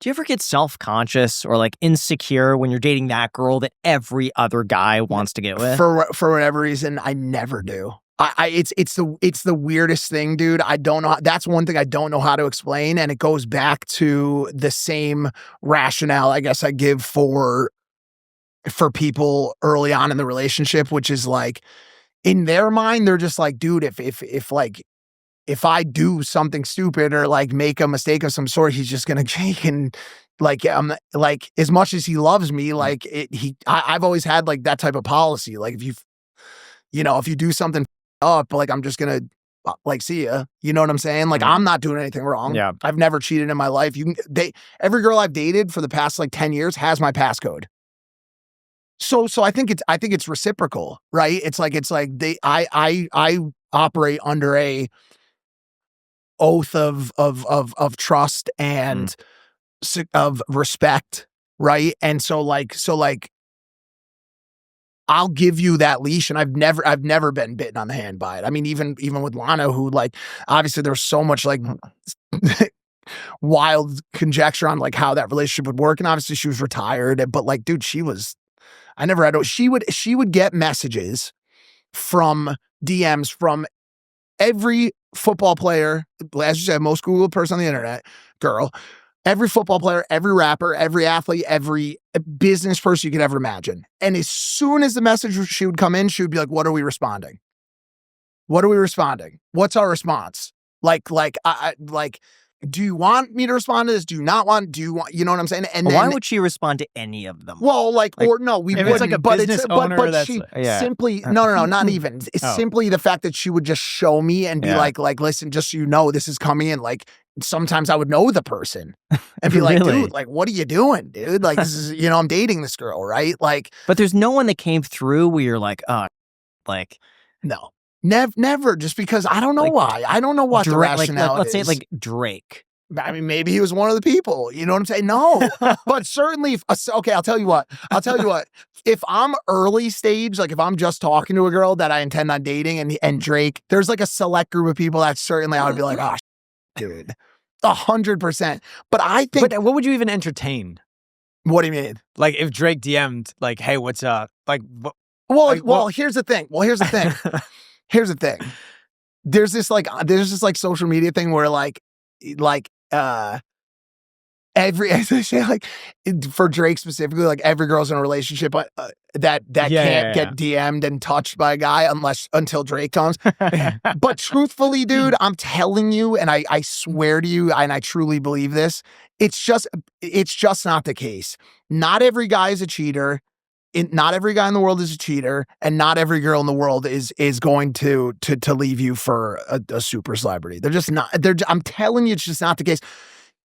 Do you ever get self-conscious or like insecure when you're dating that girl that every other guy wants to get with? For whatever reason, I never do. It's the weirdest thing, dude. I don't know. That's one thing I don't know how to explain, and it goes back to the same rationale I guess I give for people early on in the relationship, which is like in their mind, they're just like, dude, if I do something stupid or like make a mistake of some sort, he's just gonna take and like as much as he loves me, like I've always had like that type of policy. Like if you do something up, like I'm just gonna like see ya. You know what I'm saying? Like I'm not doing anything wrong. Yeah. I've never cheated in my life. Every girl I've dated for the past like 10 years has my passcode. So I think it's reciprocal, right? It's like I operate under a oath of trust and of respect, right? And so I'll give you that leash, and I've never been bitten on the hand by it. I mean, even with Lana, who like obviously there was so much like wild conjecture on like how that relationship would work, and obviously she was retired, but like, dude, I never had. She would get messages from DMs from every football player, as you said, most Googled person on the internet, girl, every football player, every rapper, every athlete, every business person you could ever imagine. And as soon as the message she would come in, she would be like, "What are we responding? What are we responding? What's our response? Do you want me to respond to this? Do you not want? Do you want? You know what I'm saying?" And why would she respond to any of them? Well, or no, we wouldn't. It's like a business owner. But she simply no, not even. It's simply the fact that she would just show me and be like, listen, just so you know, this is coming. And like sometimes I would know the person and be like, dude, like, what are you doing, dude? Like this is, I'm dating this girl, right? Like, but there's no one that came through where you're like, no. Never, just because I don't know why. I don't know what the rationale let's is. say like Drake. I mean, maybe he was one of the people. You know what I'm saying? No, but certainly. Okay, I'll tell you what. If I'm early stage, like if I'm just talking to a girl that I intend on dating, and Drake, there's like a select group of people that certainly I would be like, oh, dude, 100%. But I think. But what would you even entertain? What do you mean? Like if Drake DM'd, like, hey, what's up? Like, here's the thing. Here's the thing. There's this like social media thing where for Drake specifically, like every girl's in a relationship that can't get DM'd and touched by a guy until Drake comes. But truthfully, dude, I'm telling you, and I swear to you, and I truly believe this, it's just not the case. Not every guy is a cheater. Not every guy in the world is a cheater, and not every girl in the world is going to leave you for a super celebrity. They're just not. I'm telling you, it's just not the case.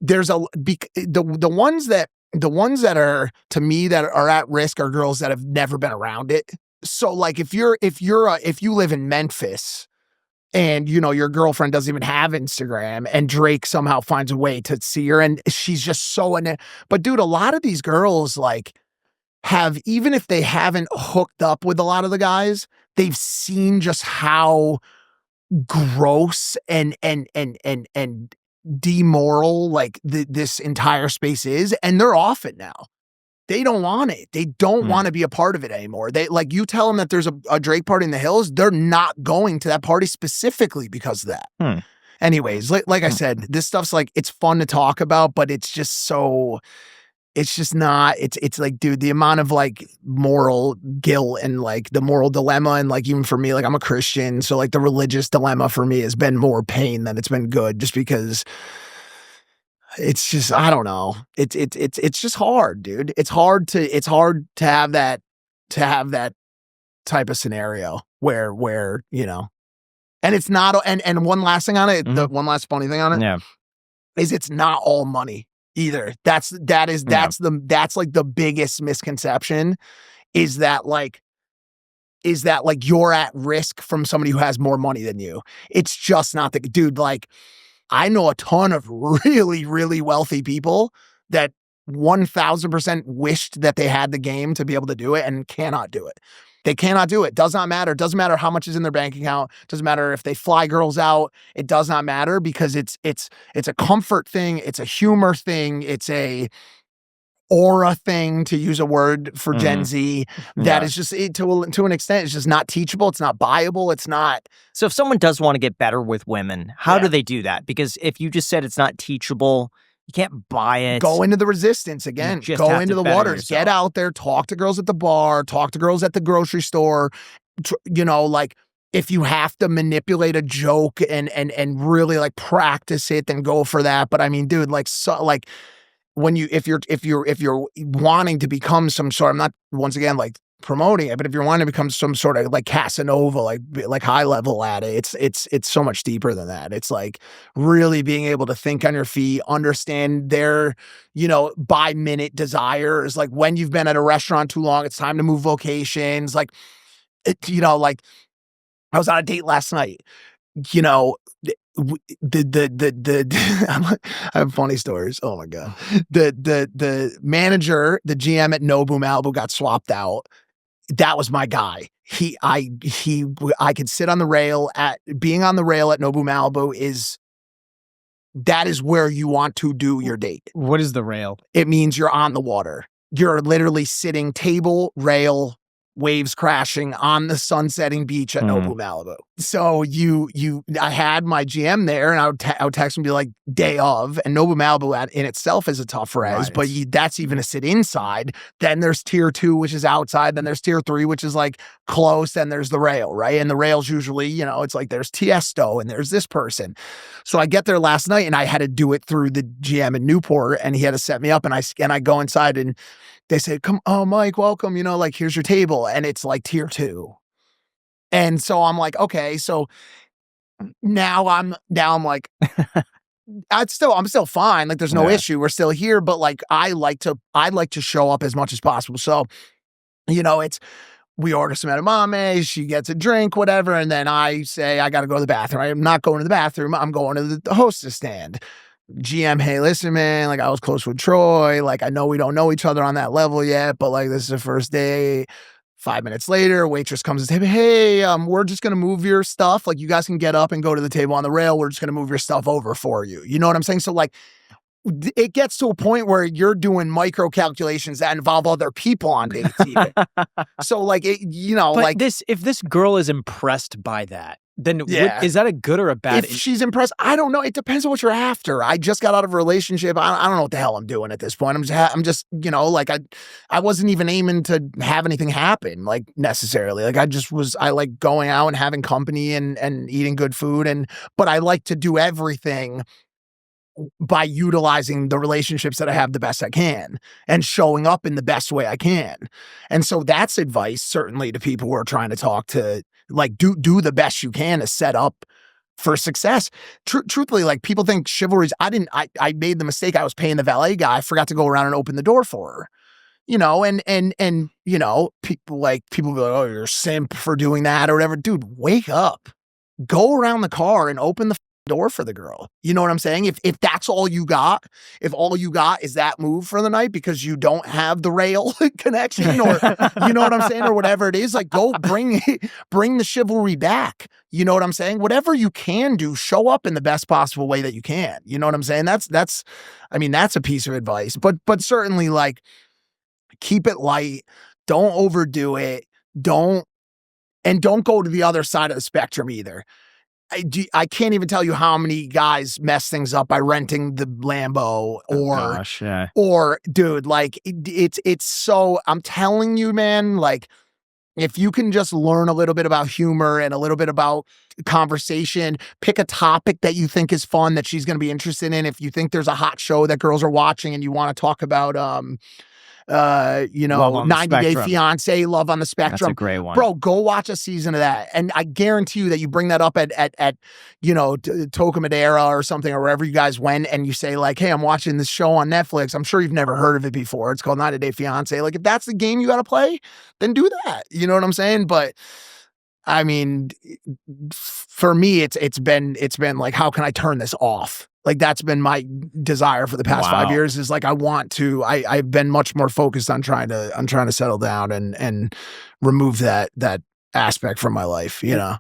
There's the ones that are, to me, that are at risk are girls that have never been around it. So like if you live in Memphis and your girlfriend doesn't even have Instagram, and Drake somehow finds a way to see her, and she's just so in it. But dude, a lot of these girls like have, even if they haven't hooked up with a lot of the guys, they've seen just how gross and demoral like this entire space is, and they're off it now. They don't want it. They don't want to be a part of it anymore. They like, you tell them that there's a Drake party in the hills, they're not going to that party specifically because of that. Anyways, like I said, this stuff's like, it's fun to talk about, but it's just so. It's just not, it's like, dude, the amount of like moral guilt and like the moral dilemma, and like even for me, like I'm a Christian, so like the religious dilemma for me has been more pain than it's been good, just because it's just, I don't know. It's just hard, dude. It's hard to have that type of scenario where and it's not, and one last thing on it, the one last funny thing on it is it's not all money either. That's like the biggest misconception is that you're at risk from somebody who has more money than you. It's just not the dude. Like I know a ton of really, really wealthy people that 1000% wished that they had the game to be able to do it and cannot do it. They cannot do it. Does not matter. Doesn't matter how much is in their bank account. Doesn't matter if they fly girls out. It does not matter because it's a comfort thing. It's a humor thing. It's a aura thing, to use a word for Gen Z, that is just to an extent, it's just not teachable. It's not buyable. It's not. So if someone does want to get better with women, how do they do that? Because if you just said it's not teachable, you can't buy it. Go into the resistance again. Go into the waters. Yourself. Get out there. Talk to girls at the bar. Talk to girls at the grocery store. Like, if you have to manipulate a joke and really like practice it, then go for that. But I mean, dude, when if you're wanting to become some sort, I'm not once again like promoting it, but if you're wanting to become some sort of like Casanova, like high level at it, it's so much deeper than that. It's like really being able to think on your feet, understand their, by minute desires. Like when you've been at a restaurant too long, it's time to move locations. Like, like I was on a date last night, I have funny stories. Oh my God. The manager, the GM at Nobu Malibu got swapped out. That was my guy. I could sit on the rail being on the rail at Nobu Malibu that is where you want to do your date. What is the rail? It means you're on the water. You're literally sitting table, rail, waves crashing on the sunsetting beach at Nobu Malibu. So I had my GM there, and I would text him and be like, day of. And Nobu Malibu in itself is a tough res, but that's even a sit inside. Then there's tier 2, which is outside. Then there's tier 3, which is like close. Then there's the rail, right? And the rail's usually, it's like there's Tiesto and there's this person. So I get there last night, and I had to do it through the GM in Newport, and he had to set me up, and I go inside, and they say, Mike, welcome, here's your table. And it's like tier 2. And so I'm like, okay, so now I'm like, I'm still fine. Like there's no issue. We're still here. But like, I like to show up as much as possible. So, we order some edamame, she gets a drink, whatever. And then I say, I got to go to the bathroom. I'm not going to the bathroom. I'm going to the hostess stand. GM, hey, listen, man, like I was close with Troy. Like I know we don't know each other on that level yet, but like this is the first day. 5 minutes later, waitress comes to the table. Hey, we're just going to move your stuff. Like you guys can get up and go to the table on the rail. We're just going to move your stuff over for you. You know what I'm saying? So like it gets to a point where you're doing micro calculations that involve other people on dates even. So like, if this girl is impressed by that, then is that a good or a bad? If she's impressed, I don't know. It depends on what you're after. I just got out of a relationship. I don't know what the hell I'm doing at this point. I'm just I wasn't even aiming to have anything happen like necessarily. Like I like going out and having company and eating good food but I like to do everything by utilizing the relationships that I have the best I can and showing up in the best way I can. And so that's advice certainly to people who are trying to talk to, like, do the best you can to set up for success. Truthfully, like people think chivalry's, I made the mistake. I was paying the valet guy. I forgot to go around and open the door for her, and people be like, oh, you're a simp for doing that or whatever. Dude, wake up, go around the car and open the door for the girl. You know what I'm saying? If that's all you got, if all you got is that move for the night because you don't have the rail connection or you know what I'm saying, or whatever it is, like go bring the chivalry back. You know what I'm saying? Whatever you can do, show up in the best possible way that you can. You know what I'm saying? That's a piece of advice. But certainly like keep it light, don't overdo it, don't go to the other side of the spectrum either. I can't even tell you how many guys mess things up by renting the Lambo or dude, like it's so, I'm telling you, man, like if you can just learn a little bit about humor and a little bit about conversation, pick a topic that you think is fun that she's going to be interested in. If you think there's a hot show that girls are watching and you want to talk about, 90 Day Fiance, Love on the Spectrum. That's a great one. Bro, go watch a season of that. And I guarantee you that you bring that up at Toca Madera or something, or wherever you guys went, and you say like, hey, I'm watching this show on Netflix. I'm sure you've never heard of it before. It's called 90 Day Fiance. Like if that's the game you got to play, then do that. You know what I'm saying? But I mean, for me, it's been like, how can I turn this off? Like, that's been my desire for the past 5 years, is like, I've been much more focused on trying to settle down and remove that aspect from my life, you know?